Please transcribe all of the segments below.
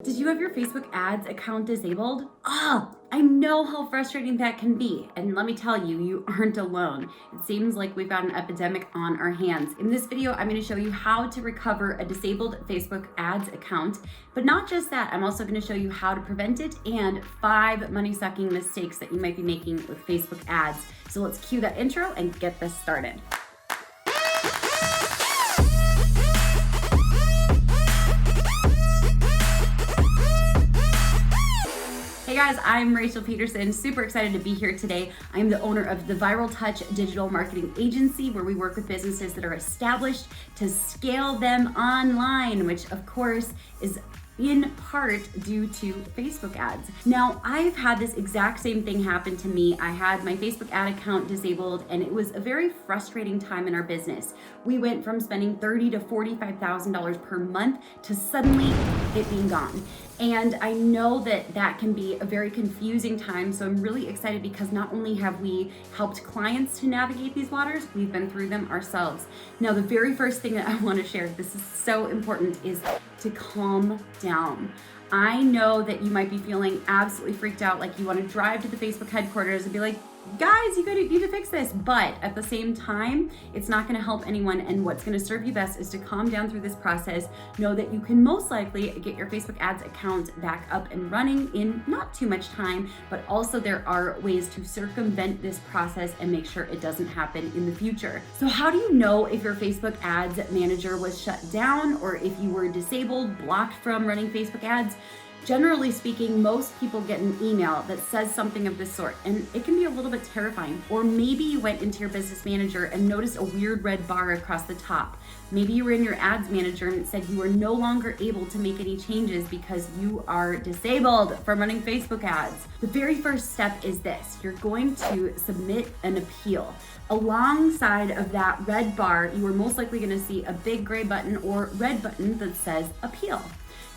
Did you have your Facebook ads account disabled? I know how frustrating that can be. And let me tell you, you aren't alone. It seems like we've got an epidemic on our hands. In this video, I'm going to show you how to recover a disabled Facebook ads account. But not just that, I'm also going to show you how to prevent it and 5 money-sucking mistakes that you might be making with Facebook ads. So let's cue that intro and get this started. Hey guys, I'm Rachel Pedersen, super excited to be here today. I'm the owner of the Viral Touch digital marketing agency, where we work with businesses that are established to scale them online, which of course is in part due to Facebook ads. Now, I've had this exact same thing happen to me. I had my Facebook ad account disabled, and it was a very frustrating time in our business. We went from spending $30,000 to $45,000 per month to suddenly it being gone. And I know that that can be a very confusing time, so I'm really excited because not only have we helped clients to navigate these waters, we've been through them ourselves. Now, the very first thing that I want to share, this is so important, is to calm down. I know that you might be feeling absolutely freaked out, like you want to drive to the Facebook headquarters and be like, guys, you need to fix this. But at the same time, it's not going to help anyone. And what's going to serve you best is to calm down through this process. Know that you can most likely get your Facebook ads account back up and running in not too much time, but also there are ways to circumvent this process and make sure it doesn't happen in the future. So how do you know if your Facebook ads manager was shut down or if you were disabled, blocked from running Facebook ads? Generally speaking, most people get an email that says something of this sort, and it can be a little bit terrifying. Or maybe you went into your business manager and noticed a weird red bar across the top. Maybe you were in your ads manager and it said you are no longer able to make any changes because you are disabled from running Facebook ads. The very first step is this: you're going to submit an appeal. Alongside of that red bar, you are most likely going to see a big gray button or red button that says appeal.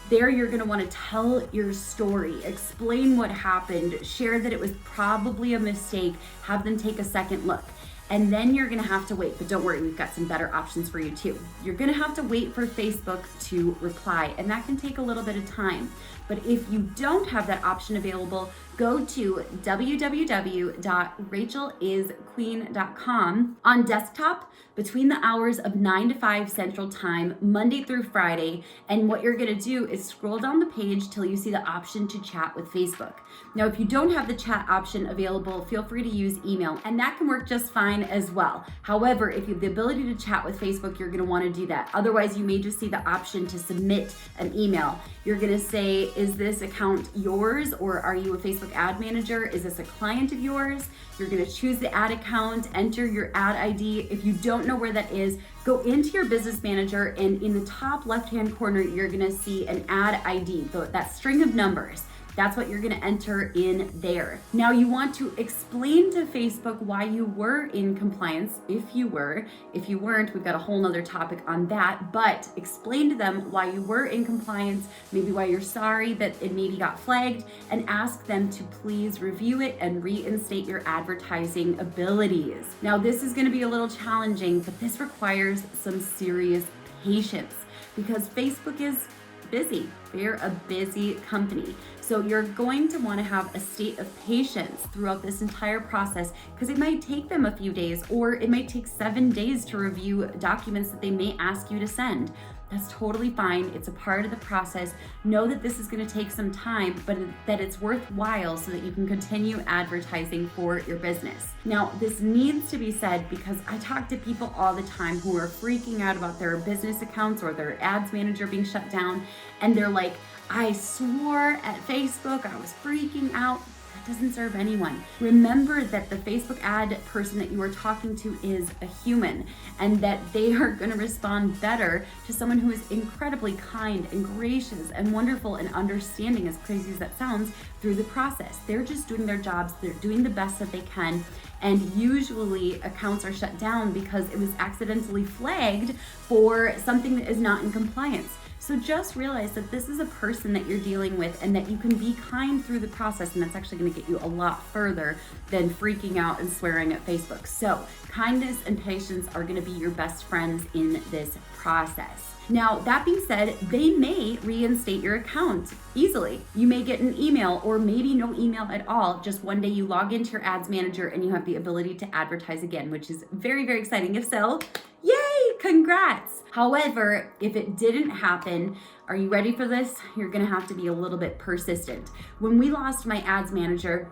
There, you're going to want to tell your story, explain what happened, share that it was probably a mistake, have them take a second look. And then you're going to have to wait, but don't worry, we've got some better options for you too. You're going to have to wait for Facebook to reply, and that can take a little bit of time. But if you don't have that option available, go to www.rachelisqueen.com on desktop between the hours of 9 to 5 Central Time, Monday through Friday. And what you're going to do is scroll down the page till you see the option to chat with Facebook. Now, if you don't have the chat option available, feel free to use email, and that can work just fine as well. However, if you have the ability to chat with Facebook, you're going to want to do that. Otherwise, you may just see the option to submit an email. You're going to say, is this account yours, or are you a Facebook ad manager? Is this a client of yours? You're going to choose the ad account, enter your ad ID. If you don't know where that is, go into your business manager, and in the top left-hand corner, you're going to see an ad ID, that string of numbers. That's what you're going to enter in there. Now, you want to explain to Facebook why you were in compliance, if you were. If you weren't, we've got a whole nother topic on that, but explain to them why you were in compliance, maybe why you're sorry that it maybe got flagged, and ask them to please review it and reinstate your advertising abilities. Now, this is going to be a little challenging, but this requires some serious patience because Facebook is busy. They're a busy company. So you're going to want to have a state of patience throughout this entire process, because it might take them a few days, or it might take 7 days to review documents that they may ask you to send. That's totally fine. It's a part of the process. Know that this is going to take some time, but that it's worthwhile so that you can continue advertising for your business. Now, this needs to be said because I talk to people all the time who are freaking out about their business accounts or their ads manager being shut down, and they're like, I swore at Facebook, I was freaking out. That doesn't serve anyone. Remember that the Facebook ad person that you are talking to is a human, and that they are going to respond better to someone who is incredibly kind and gracious and wonderful and understanding, as crazy as that sounds, through the process. They're just doing their jobs. They're doing the best that they can. And usually accounts are shut down because it was accidentally flagged for something that is not in compliance. So just realize that this is a person that you're dealing with and that you can be kind through the process, and that's actually going to get you a lot further than freaking out and swearing at Facebook. So kindness and patience are going to be your best friends in this process. Now, that being said, they may reinstate your account easily. You may get an email or maybe no email at all. Just one day you log into your ads manager and you have the ability to advertise again, which is very, very exciting. If so, yay, congrats. However, if it didn't happen, are you ready for this? You're gonna have to be a little bit persistent. When we lost my ads manager,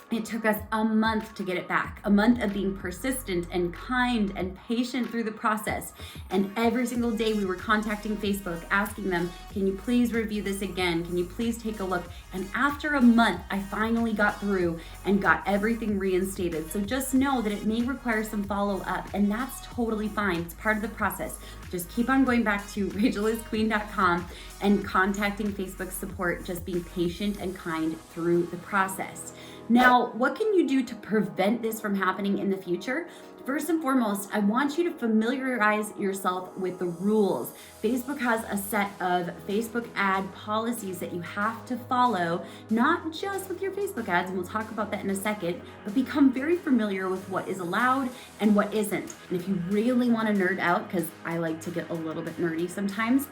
it took us a month to get it back, a month of being persistent and kind and patient through the process. And every single day we were contacting Facebook, asking them, can you please review this again? Can you please take a look? And after a month, I finally got through and got everything reinstated. So just know that it may require some follow up, and that's totally fine. It's part of the process. Just keep on going back to rachelisqueen.com and contacting Facebook support, just being patient and kind through the process. Now, what can you do to prevent this from happening in the future? First and foremost, I want you to familiarize yourself with the rules. Facebook has a set of Facebook ad policies that you have to follow, not just with your Facebook ads, and we'll talk about that in a second, but become very familiar with what is allowed and what isn't. And if you really want to nerd out, because I like to get a little bit nerdy sometimes,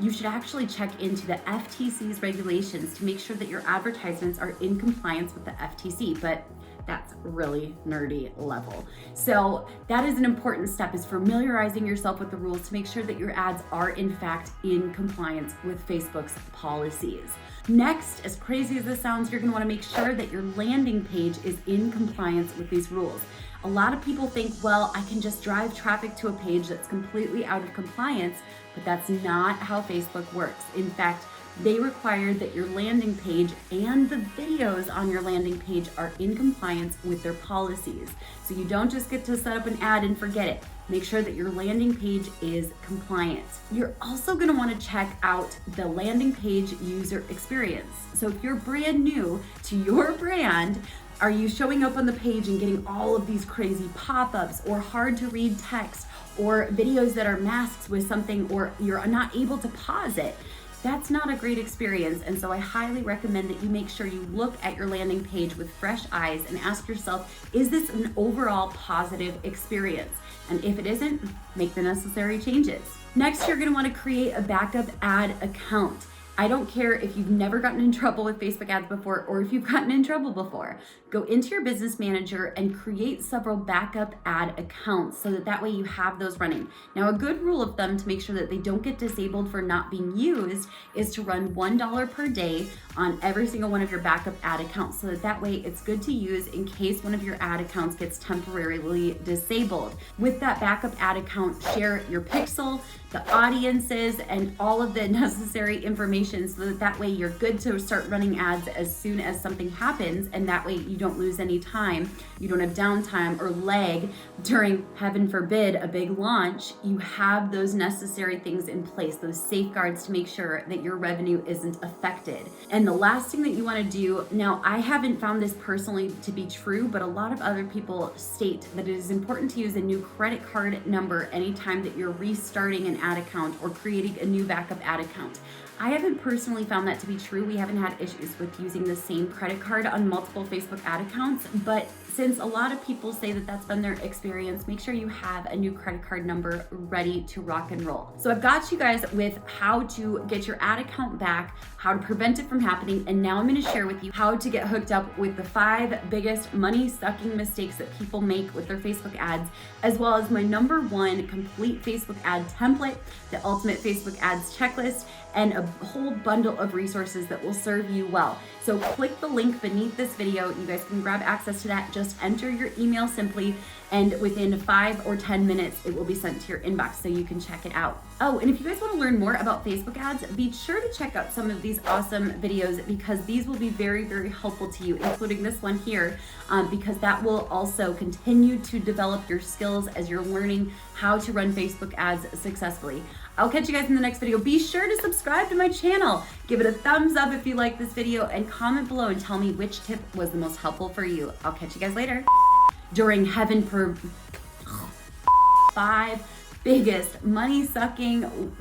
you should actually check into the FTC's regulations to make sure that your advertisements are in compliance with the FTC, but that's really nerdy level. So that is an important step, is familiarizing yourself with the rules to make sure that your ads are in fact in compliance with Facebook's policies. Next, as crazy as this sounds, you're gonna wanna make sure that your landing page is in compliance with these rules. A lot of people think, well, I can just drive traffic to a page that's completely out of compliance, but that's not how Facebook works. In fact, they require that your landing page and the videos on your landing page are in compliance with their policies. So you don't just get to set up an ad and forget it. Make sure that your landing page is compliant. You're also gonna wanna check out the landing page user experience. So if you're brand new to your brand, are you showing up on the page and getting all of these crazy pop-ups or hard to read text or videos that are masks with something, or you're not able to pause it? That's not a great experience. And so I highly recommend that you make sure you look at your landing page with fresh eyes and ask yourself, is this an overall positive experience? And if it isn't, make the necessary changes. Next, you're gonna wanna create a backup ad account. I don't care if you've never gotten in trouble with Facebook ads before or if you've gotten in trouble before. Go into your business manager and create several backup ad accounts so that way you have those running. Now, a good rule of thumb to make sure that they don't get disabled for not being used is to run $1 per day on every single one of your backup ad accounts so that way it's good to use in case one of your ad accounts gets temporarily disabled. With that backup ad account, share your pixel, the audiences, and all of the necessary information so that way you're good to start running ads as soon as something happens, and that way you don't lose any time. You don't have downtime or lag during, heaven forbid, a big launch. You have those necessary things in place, those safeguards to make sure that your revenue isn't affected. And the last thing that you want to do, now I haven't found this personally to be true, but a lot of other people state that it is important to use a new credit card number anytime that you're restarting an ad account or creating a new backup ad account. I haven't personally found that to be true. We haven't had issues with using the same credit card on multiple Facebook ad accounts, but since a lot of people say that that's been their experience, make sure you have a new credit card number ready to rock and roll. So I've got you guys with how to get your ad account back, how to prevent it from happening, and now I'm gonna share with you how to get hooked up with the 5 biggest money-sucking mistakes that people make with their Facebook ads, as well as my #1 complete Facebook ad template, the ultimate Facebook ads checklist, and a whole bundle of resources that will serve you well. So click the link beneath this video. You guys can grab access to that. Just enter your email simply, and within 5 or 10 minutes, it will be sent to your inbox so you can check it out. Oh, and if you guys want to learn more about Facebook ads, be sure to check out some of these awesome videos because these will be very, very helpful to you, including this one here, because that will also continue to develop your skills as you're learning how to run Facebook ads successfully. I'll catch you guys in the next video. Be sure to subscribe to my channel. Give it a thumbs up if you like this video, and comment below and tell me which tip was the most helpful for you. I'll catch you guys later. During heaven for 5 biggest money-sucking